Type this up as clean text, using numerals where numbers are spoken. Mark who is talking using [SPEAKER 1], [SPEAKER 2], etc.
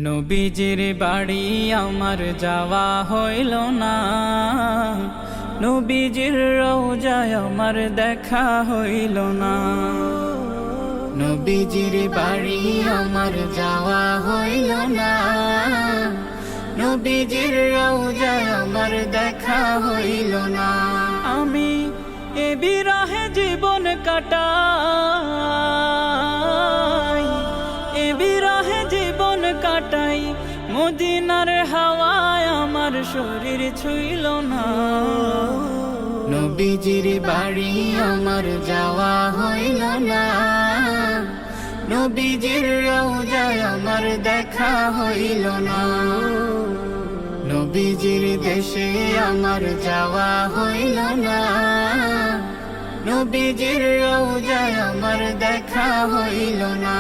[SPEAKER 1] নবীজির বাড়ি আমার যাওয়া হইল না, নবীজির রওজায় আমার দেখা হইল না। নবীজির বাড়ি আমার যাওয়া হইল না, নবীজির রওজায় আমার দেখা হইল না। আমি এ বিরহে জীবন কাটাই, এ বিরহে জীবন কাটাই, মদিনার হাওয়ায় আমার শরীর ছুঁইল না। নবীজির বাড়ি আমার যাওয়া হইল না, নবীজির রওজায় আমার দেখা হইল না। নবীজির দেশে আমার যাওয়া হইল না, নবীজির রওজায় আমার দেখা হইল না।